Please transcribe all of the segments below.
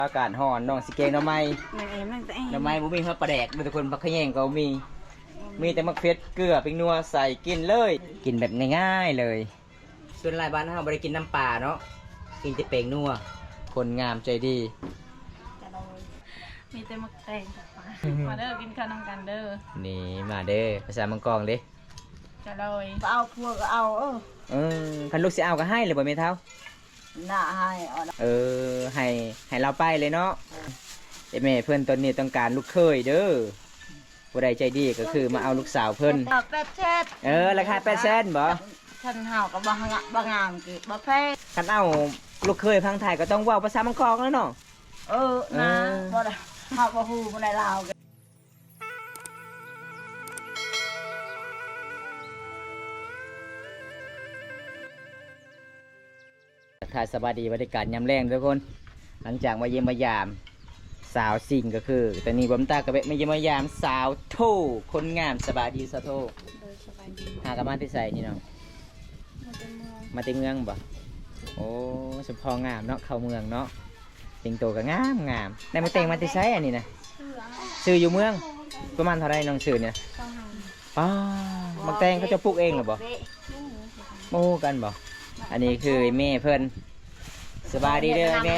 อากาศร้อนน้องสิเกงหน่อไม้หน่อไม้บ่มีข้าวปลาแดกทุกคนผักขะแยงก็มีแต่มะเขือเกลือเป็นนัวใส่กินเลยกินแบบง่ายๆเลยส่วนหลายบ้านเฮาบ่ได้กินน้ำปลาเนาะกินแต่แป้งนัวคนงามใจดีมีแต่มักแตงมาเด้อกินข้าวน้ำกันเด้อนี่มาเด้อภาษามังกรเด้จะเลยเอาพวกเอาคันลูกสิเอาก็ให้เลยบ่แม่เฒ่าน่าให้ให้เราไปเลยเนาะแม่เพิ่นตอนนี้ต้องการลูกเคยเด้อผู้ใดใจดีก็คือมาเอาลูกสาวเพิ่น800,000ราคา800,000บ่ฉันเฮาก็บ่งามกี่บ่แพงคันเอาลูกเคยพังไทยก็ต้องเว้าภาษามังกรแล้วเนาะนะบ่ได้เฮาบ่ฮู้บ่ได้ลาวถ่ายสบายดีบรรยากาศยามแรงทุกคนหลังจากมาเยี่ยมมายามสาวสิ่งก็คือตอนนี้ผมตากระเบะมาเยี่ยมมายามสาวโทคนงามสบายดีสาวโทหากระมาที่ใส่นี่เนาะมาที่เมืองบ่โอ้สมพองามเนาะเข้าเมืองเนาะติงโตก็งามได้มาแต่งมาที่ใส่อันนี้นะซื้ออยู่เมืองประมาณเท่าไรน้องซื้อเนี่ยมาแต่งเขาจะปลูกเองหรือบ่โอ้กันบ่อันนี้คือแม่เพิ่นสบายดีเด้อแม่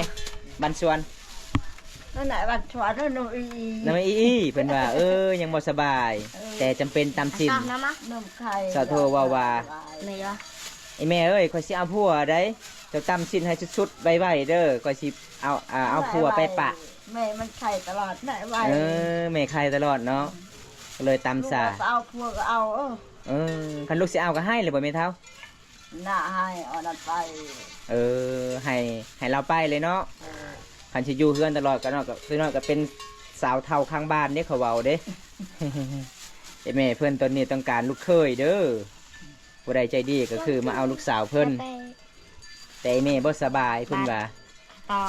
บันสวนนั่นแหละบันสวนน้ำอีเพิ่นว่ายังบ่สบายแต่จำเป็นตามสินน้ำไข่สาโทว่านี่วะไอ้แม่เอ้ยข่อยสิเอาผัวได้เจ้าตามสินให้ชุดๆไว้ๆเด้อข่อยสิเอาผัวไปปะแม่มันไข่ตลอดไหนไว้แม่ไข่ตลอดเนาะเลยตามสาเอาผัวก็เอาคันลูกสิเอาก็ให้เลยบ่แม่เฒ่าน่าให้เอานั่นไปให้เราไปเลยเนาะคันสิอยู่เฮือนตลอดก็เนาะก็คือเนาะก็เป็นสาวเฒ่าข้างบ้านเด้เขาเว้าเด้ ไอ้แม่เพิ่นตอนนี้ต้องการลูกเคยเด้อผู้ใดใจดีก็คือมาเอาลูกสาวเพิ่นแต่ไอ้แม่บ่สบายเพิ่นว่า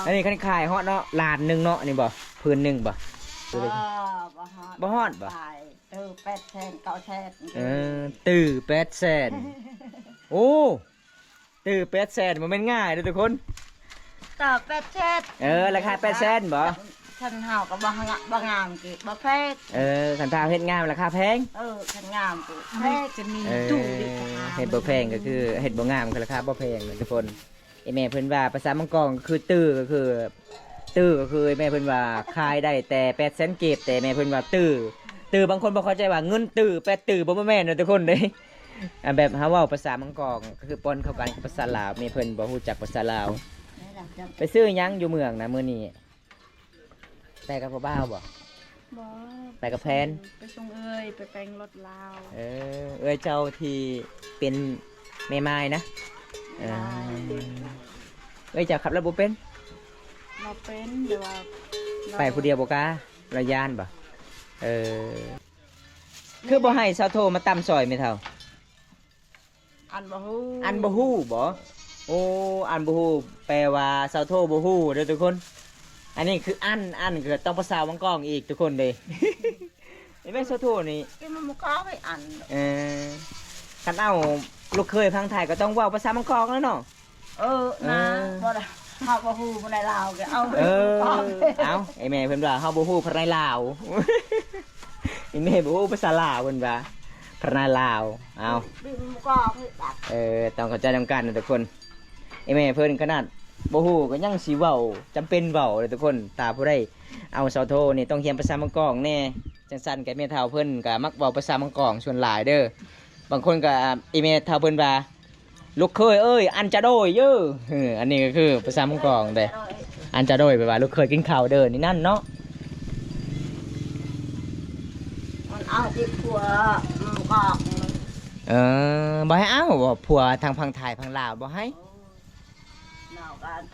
อันนี้คันขายฮอดเนาะล้านนึงเนาะนี่บ่พื้นนึงบ่บ่ฮอดบ่800,000 900,000ตื้อ800,000โอ้ตื้อ800,000มันไม่ง่ายเด้อทุกคนต่อ800,000ราคา800,000บ่ฉันเฮาก็บ่งามกี่บ่แพงคันถ้าเฮ็ดงามราคาแพงฉันงามกี่แพงจะมีตู้เฮ็ดบ่แพงก็คือเฮ็ดบ่งามก็ราคาบ่แพงทุกคนไอ้แม่เพิ่นว่าภาษามังกรคือตื้อก็คือแม่เพิ่นว่าขายได้แต่800,000เก็บแต่แม่เพิ่นว่าตื้อบางคนบ่เข้าใจว่าเงินตื้อ8ตื้อบ่แม่นนะทุกคนเด้แบบเฮาเว้าภาษามังกรก็คือปนเข้ากันกับภาษาลาวแม่เพิ่นบ่ฮู้จักภาษาลาวไปซื้อหยังอยู่เมืองนะมื้อนี้ไปกับพ่อบ้าวบ่ไปกับแพนไปส่งไปแปลงรถลาวเจ้าที่เป็นแม่ไม้นะเจ้าขับรถบ่เป็นเราเป็นเดี๋ยวไปผู้เดียวบ่กล้าระยานบ่คือบ่ให้สาวโทมาตำซอยแม่เฒ่าอันบ่ฮู้บ่โอ้อันบ่ฮู้แปลว่าสาวโทบ่ฮู้เด้อทุกคนอันนี้คืออันคือต้องภาษาวังกองอีกทุกคนเด้ไอ้แม่สาวโทนี่มันบ่กล้าไปอันคันเอาลูกเคยพังไทยก็ต้องเว้าภาษามังกรแล้วเนาะนะบ่ได้เฮาบ่ฮู้ภาษาลาวก็เอาไอ้แม่เพิ่นว่าเฮาบ่ฮู้ภาษาลาวไอ้แม่บ่ฮู้ภาษาลาวเพิ่นว่าภาษาลาวต้องเข้าใจนำกันนะทุกคนไอ้แม่เพิ่นขนาดบ่ฮู้ก็ยังสิเว้าจำเป็นเว้าเลยทุกคนตาผู้ใดเอาสาวโทนี่ต้องเรียนภาษามังกรแน่จังซั่นก็แม่เฒ่าเพิ่นก็มักเว้าภาษามังกรส่วนหลายเด้อบางคนก็ไอ้แม่เฒ่าเพิ่นว่าลูกเคยอันจะโดยอันนี้ก็คือภาษามังกรเด้อันจะโดยแปลว่าลูกเคยกินข้าวเด้อนี่นั่นเนาะมันเอาที่ผัวก็บ่ให้เอาบ่ผัวทางพังไทยพังลาวบ่ให้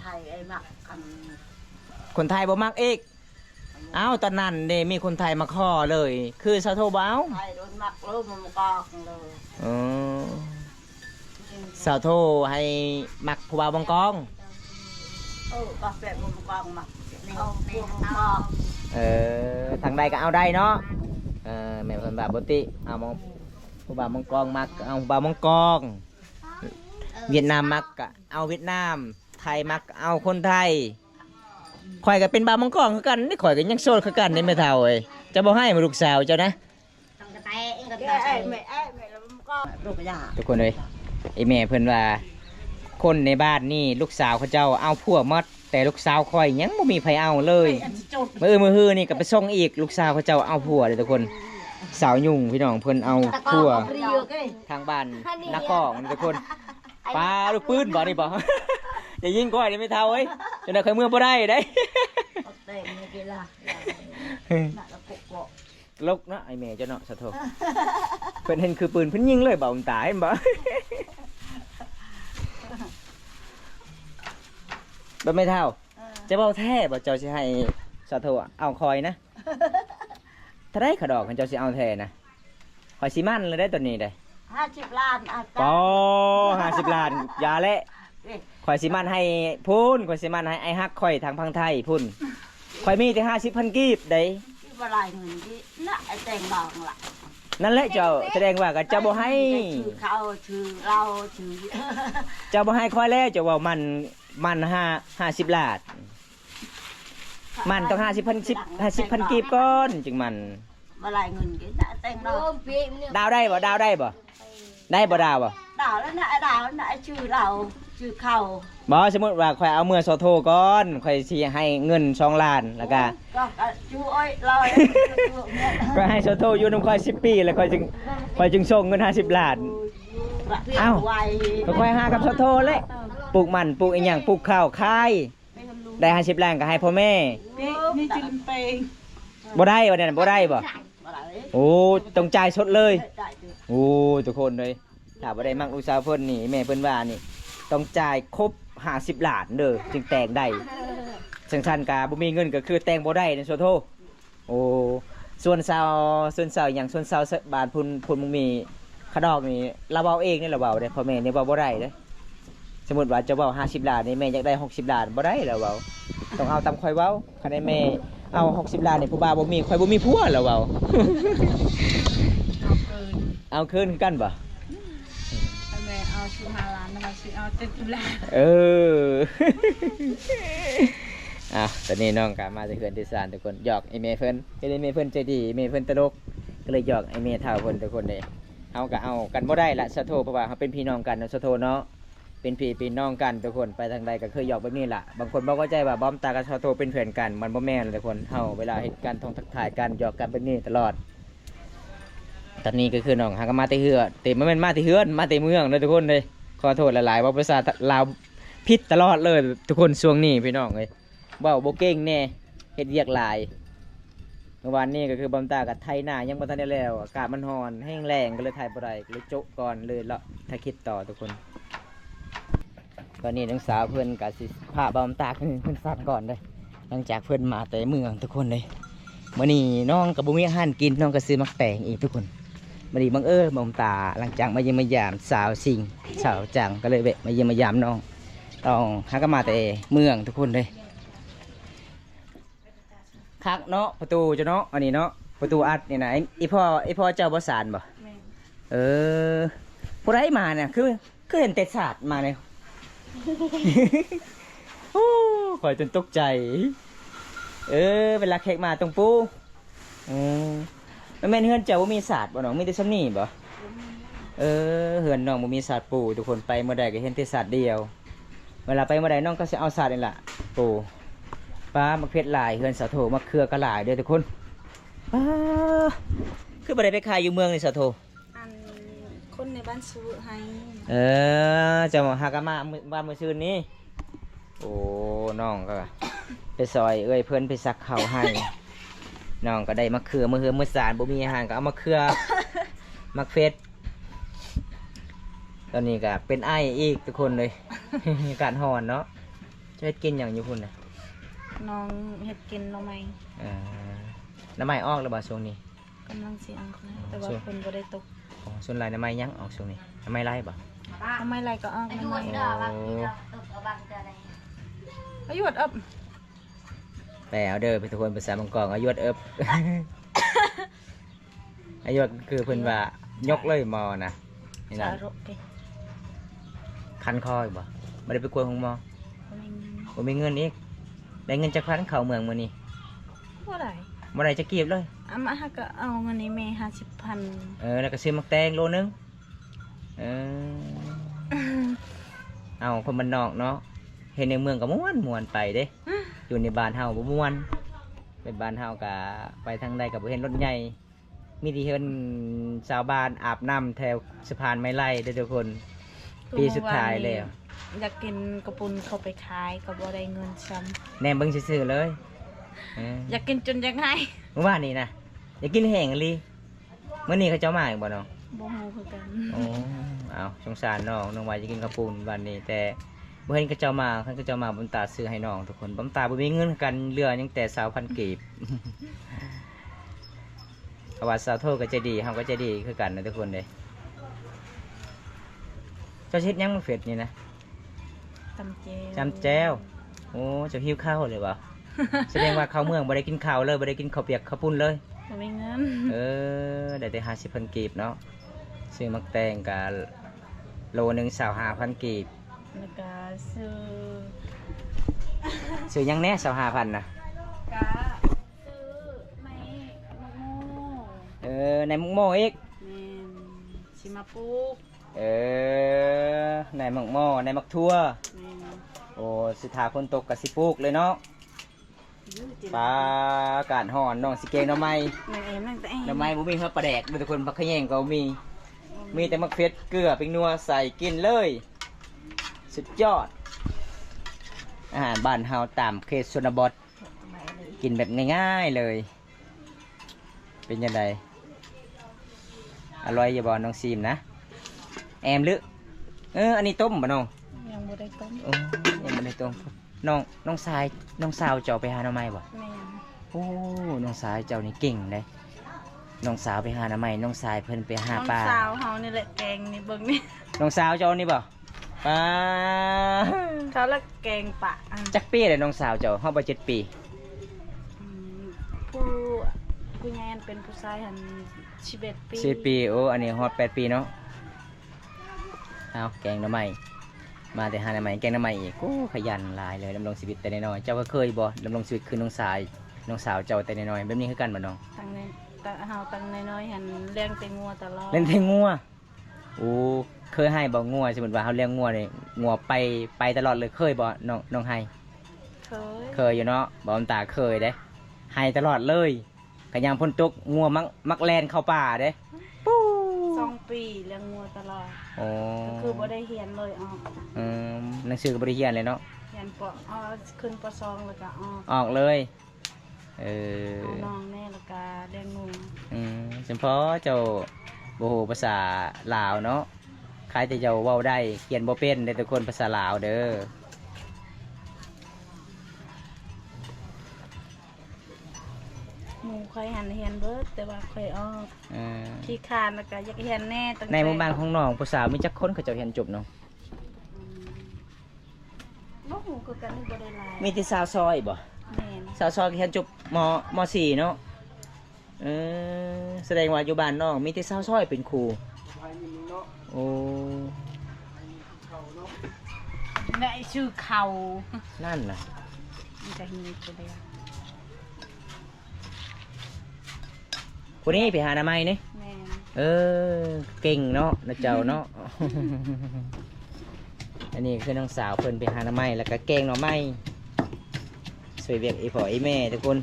ไทยไอ้มักคนไทยบ่มักเอกตอนนั้นเด้มีคนไทยมาขอเลยคือสาวโทบ่เอาไทยโดนมักแล้วมันก็เลยสาวโทให้มักผู้บ่าวบังกองก็แบบมันกองมักทางใดก็เอาได้เนาะแม่เพิ่นว่าบ่ติเอาผู้บ่าวบังกองมักเอาผู้บ่าวบังกองเวียดนามมักก็เอาเวียดนามไทยมักเอาคนไทย ข่อยก็เป็นบาวมังกรคือกันนี่ข่อยก็ยังโสดคือกันนี่แม่เฒ่าเอ้ยจะบ่ให้มาลูกสาวเจ้านะ ตั้งกระแตเองกระแตแม่แล้วมันก็ลูกกระยา ทุกคนเลยไอ้แม่เพิ่นว่าคนในบ้านนี่ลูกสาวเขาเจ้าเอาผัวหมดแต่ลูกสาวข่อยยังบ่มีไผเอาเลยมื้อฮื้อนี่ก็ไปส่งอีกลูกสาวเขาเจ้าเอาผัวเลยทุกคนสาวยุ่งพี่น้องเพิ่นเอาผัวทางบ้านนักก้องทุกคนปลาลูกปืนบ่นี่บ่ อย่ายิงก้อยนี่ไม่เท่าเอ้ยจนได้เคยเมื่อบ่ได้เด้ ลกนะไอ้แม่เจ้าเนาะสะโทเพิ่นเห็นคือปืนเพิ่นยิงเลยบ่าวตายเห็นบ่ บ่ไม่เท่าจะเว้าแท้บ่เจ้าสิให้สะโทเอาคอยนะถ้าได้ขะดอกเจ้าสิเอาแท้นะข่อยสิมั่นเลยได้ตัวนี้ได้50 ล้านปอ50 ล้านอย่าแหละข่อยสิมั่นให้พุ่นข่อยสิมั่นให้ไอ้ฮักข่อยทางพังไทยพุ่นข่อยมีแต่50,000กีบได้ ที่บ่ลายเงินที่น่ะไอ้แต่งดอกล่ะ นั่นแหละเจ้าแสดงว่าก็เจ้าบ่ให้ ชื่อเขาชื่อเราชื่อ เจ้าบ่ให้ค่อยแล้วเจ้าว่ามัน50 ล้านมันต้อง50,000กีบก่อนจึงมัน บ่ลายเงินที่น่ะแต่งดอก ดาวได้บ่ได้บ่ได้บ่ดาวบ่ ดาวแล้วน่ะไอ้ดาวน่ะไอ้ชื่อเราชื่อเขา บ่สมมุติว่าข่อยเอาเมื่อโซโทก่อนข่อยสิให้เงิน2 ล้านแล้วก็ ชื่ออ้อยเรา ก็ให้โซโทอยู่นำข่อย10 ปีแล้วข่อยจึงส่งเงิน50 ล้านเอ้าก็ข่อยหากับโซโทเลยปลูกมันปลูกอีหยังปลูกข้าวขายได้50 ล้านก็ให้พ่อแม่นี่จิลเปงบ่ได้บ่นั่นบ่ได้บ่โอ้ต้องจ่ายสดเลยโอ้ทุกคนเลยถ้าบ่ได้มักลูกสาวเพิ่นนี่แม่เพิ่นว่านี่ต้องจ่ายครบ50 ล้านเด้อจึงแต่งได้ซั่นๆก็บ่มีเงินก็คือแต่งบ่ได้ในโซโทโอ้ส่วนสาวอย่างส่วนสาวบ้านพุ่นมึงมีขะดอกนี่เราเว้าเองนี่เราเว้าได้พ่อแม่นี่เว้าบ่ได้เด้อสมมุติว่าจะเว้า50 ล้านนี่แม่อยากได้60 ล้านบ่ได้แล้วเว้าต้องเอาตามข่อยเว้าคันได้แม่เอา60 ล้านนี่ผู้บ่าวบ่มีข่อยบ่มีผัวแล้วเว้า เอาคืนกันบ่ แม่เอา15 ล้านนะมาสิเอา70 ล้าน เออ ตอนนี้น้องกลับมาจากเขื่อนที่ศาลทุกคนหยอกไอเมเพิ่นไอเมเพิ่นใจดีเมเพิ่นตลกก็เลยหยอกไอเมเท่าเพิ่นทุกคนเลยเอาก็เอากันบ่ได้ละสะโทเพราะว่าเขาเป็นพี่น้องกันสะโทเนาะเป็นพี่น้องกันทุกคนไปทางใดก็เคยหยอกแบบนี้ล่ะบางคนบ่เข้าใจว่าบอมตากับสะโทเป็นเพื่อนกันมันบ่แม่นทุกคนเฮาเวลาเฮ็ดการท่องทักทายกันหยอกกันแบบนี้ตลอดตอนนี้ก็คือน้องหาก็มาแต่เฮือแต่มันมาแต่เฮือนมาแต่เมืองเลยทุกคนเลยขอโทษหลายๆว่าภาษาลาวผิดตลอดเลยทุกคนช่วงนี้พี่น้องเลยเว้าบ่เก่งแน่เฮ็ดเวียกหลายเมื่อวานนี้ก็คือบอมตากับไทยหน้ายังบ่ทันได้แล้วอากาศมันร้อนแห้งแล้งก็เลยถ่ายบ่ได้ก็เลยโจ๊ะก่อนเลยเลาะถ้าคิดต่อทุกคนตอนนี้น้องสาวเพิ่นก็สิพาบอมตาขึ้นฟังก่อนเลยหลังจากเพิ่นมาแต่เมืองทุกคนเลยมื้อนี้น้องก็บ่มีอาหารกินน้องก็ซื้อมักแตงอีกทุกคนมื้อนี้บังเอิญบอมตาหลังจากมาเยี่ยมมายามสาวสิงสาวจังก็เลยแวะมาเยี่ยมมายามน้องต้องหาก็มาแต่เมืองทุกคนเลยคักเนาะประตูจ้ะเนาะอันนี้เนาะประตูอัดนี่นะอีพ่อเจ้าบ่สานบ่เออผู้ใดมาเนี่ยคือเห็นแต่ศาสตร์มาเนี่ย โอ้ข่อยจนตกใจเวลาแขกมาตรงปูมันแม่นเฮือนเจ้าบ่มีศาสตร์บ่น้องมีแต่ซ้ำนี่บ่เฮือนน้องบ่มีศาสตร์ปูทุกคนไปเมื่อใดก็เห็นแต่ศาสตร์เดียวเวลาไปเมื่อใดน้องก็สิเอาศาสตร์นี่ล่ะปูป้ามะเขือหลายเฮือนสะโถมะเขือกระหลายเด้อทุกคนป้าคือบ่ได้ไปขายอยู่เมืองนี่สะโถ อันคนในบ้านซื้อให้ จะมาหากะมาบ้านมื้อซื่นนี้โอ้น้องก็ไปซอยเพิ่นไปซักข้าวให้น้องก็ได้มะเขือมื้อสารบ่มีอาหารก็เอามะเขือมักเฟสตอนนี้ก็เป็นไออีกทุกคนเลย อากาศร้อนเนาะจะไปกินหยังอยู่พุ่นน่ะ น้องเฮ็ดกินหน่อไม้ น้ำไม้ออกแล้วบ่ช่วงนี้ กำลังสิเอานะแต่ว่าคนบ่ได้ตก ส่วนหลายน้ำไม้ยังออกช่วงนี้น้ำไม้ไล่บ่ ทำไมไรก็ออกหน่อไม้ อายุดอับ ไปเอาเด้อไปทุกคนภาษาบางกอกอายุดเอิบ อายุดคือเพิ่นว่ายกเลยมอนะนี่นะ สารก คันคออีกบ่ไม่ได้ไปกวนของหมอบ่มีเงินอีกไป ได้เงินจากพันเข้าเมืองมื้อนี้ บ่ได้ บ่ได้จะเก็บเลย อามาหาก็เอาเงินนี้แม่50,000 แล้วก็ซื้อมักแตงโลนึงเออเอาคนบ้านนอกเนาะเห็นในเมืองก็ม่วนไปเด้อยู่ในบ้านเฮาบ่ม่วนเป็นบ้านเฮาก็ไปทางใดก็บ่เห็นรถใหญ่มีที่เห็นชาวบ้านอาบน้ำแถวสะพานไม้ไล่เด้อทุกคนปีสุดท้ายแล้ว อยากกินกระปุนเขาไปขายก็บ่ได้เงินซ้ำ แหนมเบิ่งซื่อๆเลยอยากกินจนอยากให้ เมื่อวานนี้นะอยากกินแห้งอีหลีมื้อนี้เขาเจ้ามาอีกบ่น้อง บ่ฮู้คือกัน โอ้เอาสงสารน้องว่าจะกินข้าวปุ้นวันนี้แต่บ่เห็นเขาเจ้ามาเขาเจ้ามาบุญตาซื้อให้น้องทุกคนบุญตาบ่มีเงินกันเหลือยังแต่20,000กีบ เพราะว่าสาวโทก็ใจดีเฮาก็ใจดีคือกันนะทุกคนเด้เจ้าเฮ็ดหยังมาเฟ็ดนี่นะ ตำเจว จำแจ้วโอ้เจะหิวข้าวเลยบ่ แสดงว่าเข้าเมืองบ่ได้กินข้าวเลยบ่ได้กินข้าวเปียกข้าวปุ้นเลย บ่มีเงิน ได้แต่50,000กีบเนาะซื้อมักแตงกะโลนึง25,000กีบ แล้วก็ซื้อ ซื้อหยังแน่25,000น่ะ กะซื้อในมะม่วง ในมุกโม่อีก แม่นสิมาปลูก ในมักโม่ในมักทั่ว แม่น โอ้สิทาฝนตกก็สิปลูกเลยเนาะ อยู่จิ ปลาอากาศร้อนน้องสิเกงหน่อไม้ แม่เอ็มนั่งแต่ หน่อไม้บ่มีเฮาปลาแดกเด้อทุกคนผักขะแยงก็มีแต่มักเฟ็ดเกลือเป็นนัวใส่กินเลยสุดยอดอาหารบ้านเฮาตามเขตชนบทกินแบบง่ายๆเลย เป็นยังไงอร่อยอย่าบอกน้องซีมนะแอมลึอันนี้ต้มป่ะน้อง ยังบ่ได้ต้ม โอ้ยังไม่ได้ต้มน้องสายน้องสาวเจ้าไปหาหน่อไม้บ่ แม่น โอ้น้องสาวเจ้านี่เก่งเลยน้องสาวไปหาหน่อไม้น้องสายเพิ่นไปหา น้อง ปลา สาวเฮานี่แหละแกงนี่เบิ่งนี่ น้องสาวเจ้านี่บ่ปลา เขาละแกงปะอัน จักปีเลยน้องสาวเจ้าเฮาบ่7 ปี อืมผู้ใหญ่อันเป็นผู้ชายหัน11 ปี 10 ปีโอ้อันนี้ฮอด8 ปีเนาะเอาแกงหน่อไม้มาแต่หาหน่อไม้แกงหน่อไม้อีกโอ้ขยันหลายเลยดำรงชีวิตแต่น้อยๆเจ้าก็เคยบ่ดำรงชีวิตคือน้องสาวเจ้าแต่น้อยๆแบบนี้คือกันบ่น้อง ตั้งในเฮาตั้งน้อยๆหันเลี้ยงแต่งัวตลอด เล่นเพลงงัวโอ้เคยให้บ่งัวสมมติว่าเขาเลี้ยงงัวนี่งัวไปตลอดเลยเคยบ่น้องให้ เคยอยู่เนาะบ่ตาเคยเด้ให้ตลอดเลยกะยามพ้นตกงัวมักแลนเข้าป่าเด้ปู้ 2 ปีเลี้ยงงัวตลอด โอ้ ก็คือบ่ได้เรียนเลยออก หนังสือก็บ่ได้เรียนเลยเนาะ เรียนปเอาขึ้นป2แล้วก็ออก ออกเลยเอาน้องแน่แล้วก็เลี้ยงงัว เฉพาะเจ้าบ่ฮู้ภาษาลาวเนาะใครแต่เจ้าเว้าได้เขียนบ่เป็นได้ทุกคนภาษาลาวเด้อ หมู่ค่อยหันเรียนเบิดแต่ว่าค่อยออกขี้คร้านแล้วก็อยากเรียนแน่ตั้งแต่ ในหมู่บ้านของน้องผู้สาวมีจักคนเขาเจ้าเรียนจบเนาะ บ่ฮู้คือกันบ่ได้หลาย มีที่สาวซอยบ่ แม่น สาวซอยเรียนจบม.4 เนาะแสดงว่าอยู่บ้านน้องมีที่สาวซอยเป็นครูโอ้ ได้ชื่อเขา นั่นน่ะ มันจะมีตัวเดียว คนนี้ไปหาหน้าไม้นี่ แม่น เก่งเนาะนะเจ้าเนาะ อันนี้คือน้องสาวเพิ่นไปหาหน้าไม้แล้วก็แกงหน่อไม้สวยเวียกอีพ่ออีแม่ทุกคน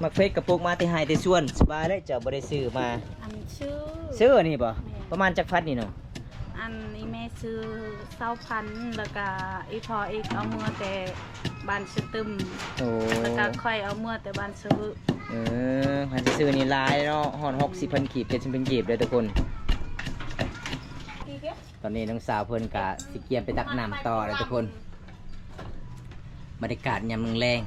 มักเฟซกระปุกมาที่หายที่ส่วนสบายเลยเจ้าบ่ได้ซื้อมา อันชื่อ ซื้ออันนี่บ่ประมาณจักพัดนี่เนาะ อันนี้แม่ซื้อ20,000แล้วก็อีพออีกเอาเมื่อแต่บ้านสตึม โอ้ แล้วก็ค่อยเอาเมื่อแต่บ้านซื้อ พันสิซื้อนี่หลายเนาะฮอด60,000กีบ70,000กีบเลยทุกคน ตอนนี้น้องสาวเพิ่นกะสิเกียมไปตักน้ำต่อเลยทุกคนบรรยากาศยามแรง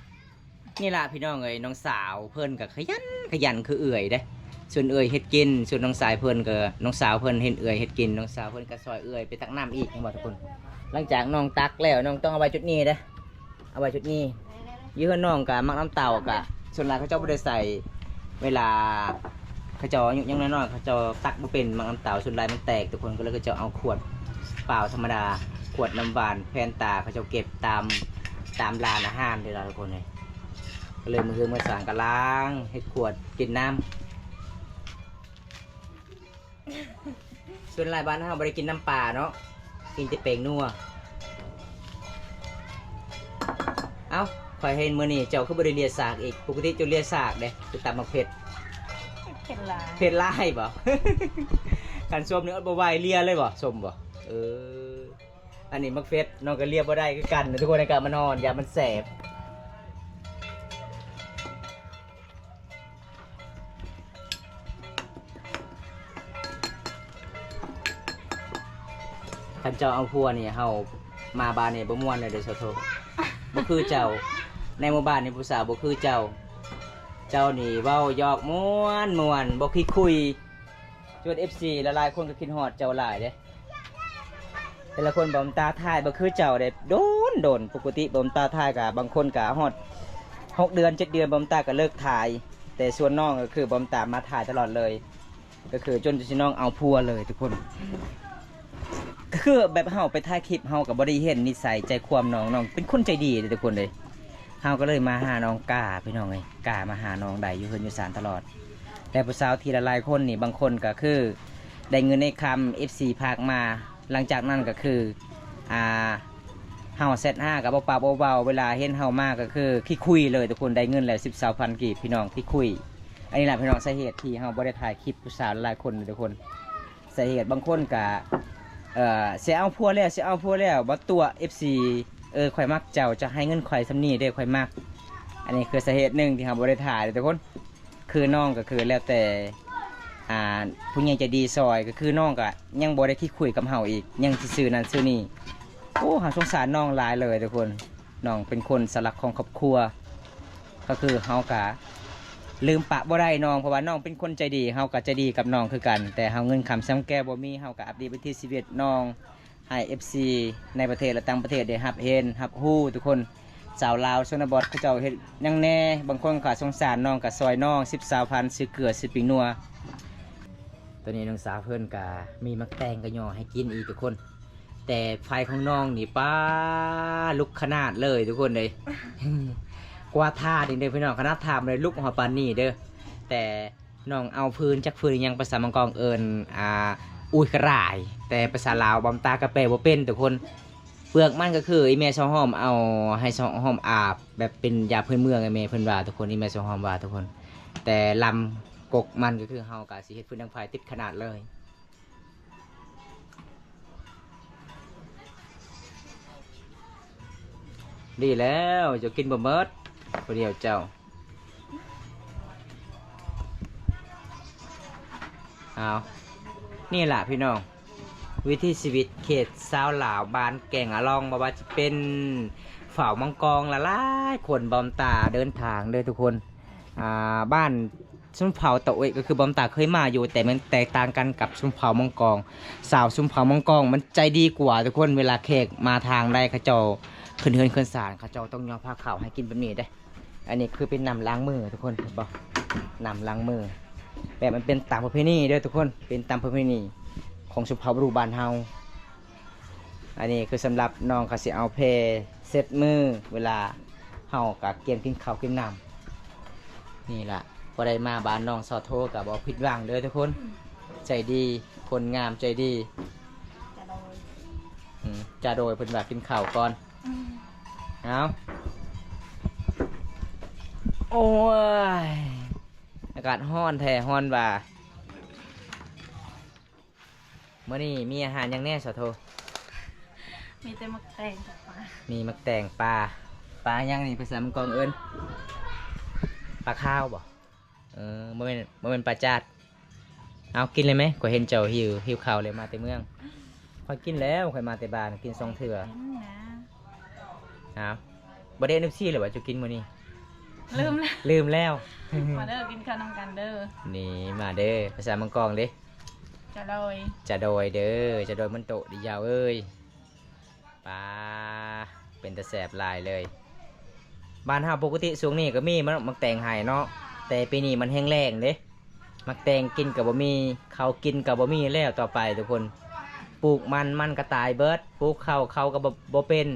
ๆนี่ล่ะพี่น้องเอ้ยน้องสาวเพิ่นกะขยันคือเอื่อยเด้ส่วนเอื่อยเฮ็ดกินส่วนน้องสายเพิ่นก็น้องสาวเพิ่นเห็นเอื่อยเฮ็ดกินน้องสาวเพิ่นก็ซอยเอื่อยไปตักน้ำอีกทั้งหมดทุกคน หลังจากน้องตักแล้วน้องต้องเอาไว้จุดนี้เด้เอาไว้จุดนี้ยื้อน้องกะมักน้ำเต่ากะส่วนหลายเขาเจ้าบ่ได้ใส่เวลาเขาเจ้าอายุยังน้อยๆเขาเจ้าตักบ่เป็นมักน้ำเต่าส่วนหลายมันแตกทุกคนก็เลยเขาเจ้าเอาขวดเปล่าธรรมดาขวดน้ำหวานแพนตาเขาเจ้าเก็บตาม ตามร้านอาหารที่เราทุกคนเลยก็เลยมือสางกะล้างเฮ็ดขวดกินน้ำส่วนหลายบ้านเราบ่ได้กินน้ำปลาเนาะกินแต่แป้งนัวเอ้าคอยเห็นมื้อนี้เจ้าคือบ่ได้เลียสากอีกปกติเจ้าเลียสากเด้คือตำมักเผ็ด เป็นลาย เผ็ดลายบ่ กันส้มนี่บ่ไหวเลียเลยบ่ส้มบ่อันนี้มักเผ็ดน้องก็เลียบ่ได้คือกันทุกคนในการมานอนอย่ามันแสบคันเจ้าเอาพัวนี่เฮามาบ้านนี่บ่ม่วนเลยเด้อสะโทบ่คือเจ้าในหมู่บ้านนี่ผู้สาวบ่คือเจ้านี่เว้าหยอกม่วนบ่คิดคุยจน FC ละลายคนก็คิดฮอดเจ้าหลายเด้แต่ละคนบ่มตาทายบ่คือเจ้าเด้โดนปกติบ่มตาทายก็บางคนก็ฮอด6 เดือน 7 เดือนบ่มตาก็เลิกถ่าย แต่ส่วนน้องก็คือบ่มตามาถ่ายตลอดเลย ก็คือจนสิน้องเอาพัวเลยทุกคนก็คือแบบเฮาไปถ่ายคลิปเฮาก็บ่ได้เห็นนิสัยใจความน้องเป็นคนใจดีเด้ทุกคนเลยเฮาก็เลยมาหาน้องกาพี่น้องเอ้ยกามาหาน้องได้อยู่เฮือนอยู่ศาลตลอดแต่ผู้สาวทีละหลายคนนี่บางคนก็คือได้เงินในคำ FC พากมาหลังจากนั้นก็คือเฮาเซต5กับเบาๆเบาๆเวลาเห็นเฮามาก็คือขี้คุยเลยทุกคนได้เงินแล้ว10,000 กีบพี่น้องขี้คุยอันนี้แหละพี่น้องสาเหตุที่เฮาบ่ได้ถ่ายคลิปผู้สาวหลายคนทุกคนสาเหตุบางคนก็เสียเอาพัวแล้วบ่ตัว FC ข่อยมักเจ้าจะให้เงินข่อยสำนี้เด้อข่อยมักอันนี้คือสาเหตุหนึ่งที่เฮาบ่ได้ถ่ายทุกคนคือน้องก็คือแล้วแต่ผู้ใหญ่จะดีซอยก็คือน้องก็ยังบ่ได้ที่คุยกับเฮาอีกยังซื่อนั่นซื่อนี่โอ้หาสงสารน้องหลายเลยทุกคนน้องเป็นคนสลักของครอบครัวก็คือเฮาก็ลืมปะบ่ได้น้องเพราะว่าน้องเป็นคนใจดีเฮาก็ใจดีกับน้องคือกันแต่เฮาเงินคำซ้ำแก้บ่มีเฮาก็อัปเดตไปที่ชีวิตน้องให้ FC ในประเทศและต่างประเทศได้รับเห็นรับรู้ทุกคนสาวลาวชนบทเขาเจ้าเฮ็ดยังแน่บางคนก็สงสารน้องก็ซอยน้อง10,000ซื้อเกลือซื้อปิงนัวตัวนี้น้องสาวเพื่อนกามีมักแตงกระยอให้กินอีกทุกคนแต่ไฟของน้องนี่ป้าลุกขนาดเลยทุกคนเลย กว่าท่าดิเด้อพี่น้องขนาดทำเลยลุกหัวปานนี่เด้อแต่น้องเอาพื้นจักพื้นยังภาษามังกรเอิญอุ้ยกระไรแต่ภาษาลาวบอมตากระเปบ่เป็นทุกคนเปลือกมันก็คืออีเมซองหอมเอาให้ซองหอมอาบแบบเป็นยาพื้นเมืองไอเมเพิ่นว่าทุกคนอีเมซองหอมว่าทุกคนแต่ลำกกมันก็คือเฮากะสิเฮ็ดพื้นดังไฟติดขนาดเลยดีแล้วจะกินบ่เมิดคนเดียวเจ้าเอานี่แหละพี่น้องวิถีชีวิตเขตสาวหลาวบ้านแก่งอะลองบ่ว่าจะเป็นฝ่าวมังกรละลายคนบอมตาเดินทางเด้อทุกคนบ้านชุมเผาตะเอยก็คือบอมตาเคยมาอยู่แต่มันแตกต่างกันกับชุมเผามังกรสาวชุมเผามังกรมันใจดีกว่าทุกคนเวลาแขกมาทางได้เขาเจ้าขึ้นเฮือนขึ้นศาลเขาเจ้าต้องยอมผ้าขาวให้กินแบบนี้ได้อันนี้คือเป็นน้ำล้างมือทุกคนเห็นบ่น้ำล้างมือแบบมันเป็นตามประเพณีเด้อทุกคนเป็นตามประเพณีของชุมเผาบรูบานเฮาอันนี้คือสำหรับน้องเขาสิเอาเพเซตมือเวลาเฮากะเกียนกินข้าวกินน้ำนี่ล่ะพอได้มาบ้านน้องสอโทกับบอกผิดหวังเลยทุกคนใจดีคนงามใจดีจะโดยเป็นแบบกินข้าวก่อนเอาโอ้ยอากาศร้อนแท้ร้อนว่าเมื่อนี้มีอาหารยังแน่สอโท มีแต่มักแตงกับปลา มีมักแตงปลายังนี่ภาษามังกรเอิญปลาข้าวบ่มันเป็นปลาจาดเอากินเลยไหมก็เห็นเจ้าหิวข้าวเลยมาแต่เมืองค่อยกินแล้วค่อยมาแต่บ้านกิน2 เถื่อ เห็นนะ เอาบ่ได้นึกซี่เลยว่าจะกินมื้อนี้ ลืมแล้ว ลืมแล้ว มาเด้อกินข้าวนำกันเด้อ นี่มาเด้อภาษามังกรเด้ จะโดย จะโดยเด้อจะโดยมันโตดิยาวเอ้ยปลาเป็นตะแสบลายเลยบ้านเฮาปกติช่วงนี้ก็มีมักแตงไห้เนาะแต่ปีนี้มันแห้งแล้งเด้มักแตงกินกับบ่มีเขากินกับบ่มีแล้วต่อไปทุกคนปลูกมันก็ตายเบิดปลูกเขาก็บ่เป็น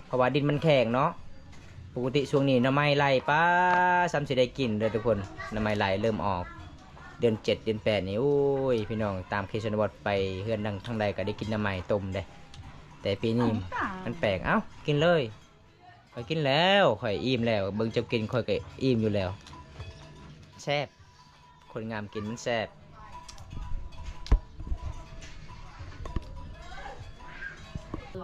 เพราะว่าดินมันแข็งเนาะ ปกติช่วงนี้หน้ำไม้ไหลป้าซ้ำสิได้กินเลยทุกคนหน้ำไม้ไหลเริ่มออกเดือน7เดือน8นี่โอ้ยพี่น้องตามเคชนบทไปเฮือนดังทางใดก็ได้กินหน้ำไม้ต้มได้แต่ปีนี้มันแปลกเอ้ากินเลยข่อยกินแล้วข่อยอิ่มแล้วเบิ่งเจ้ากินข่อยก็อิ่มอยู่แล้วแซ่บคนงามกินมันแซ่บ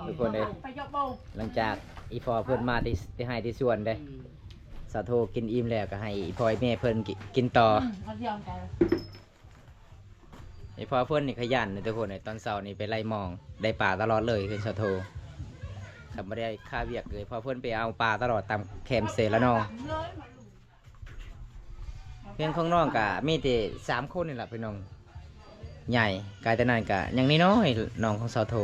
ทุกคนเลย ไปยกโบ หลังจากอีพอเพิ่นมาที่ให้ที่สวนเด้สาโทกินอิ่มแล้วก็ให้อีพอแม่เพิ่นกินต่อ เอาเที่ยวกัน อีพอเพิ่นนี่ขยันนะทุกคนเลยตอนเช้านี่ไปไล่มองได้ปลาตลอดเลยคือสาโททำไม่ได้ค่าเวียกเลยเพอเพิ่นไปเอาปลาตลอดตามแคมเซแล้วน้องเพื่อนของน้องกะมีแต่3 คนนี่แหละพี่น้องใหญ่กายแต่นั้นกะยังน้อยๆน้องของสาโท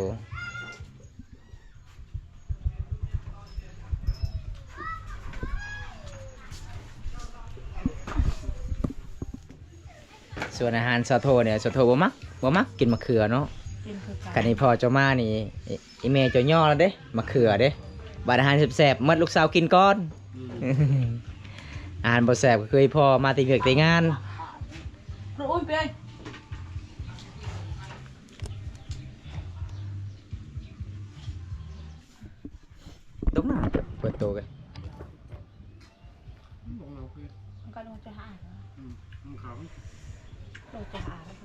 ส่วนอาหารสาโทเนี่ยสาโทบ่มักกินมะเขือเนาะ กินคือกั กันนี้พอเจ้ามานี่อีเมย์เจ้าย่อแล้วเด้มะเขือเด้บาดอาหารแซ่บๆมัดลูกสาวกินก่อนอาหารบ่แซ่บก็คือพอมาติเวียกติงาน รู้อุ้ยเปีย ตรงหน้าเปิดโตกัน มันก็ลงจะหา เราจะหาแล้ว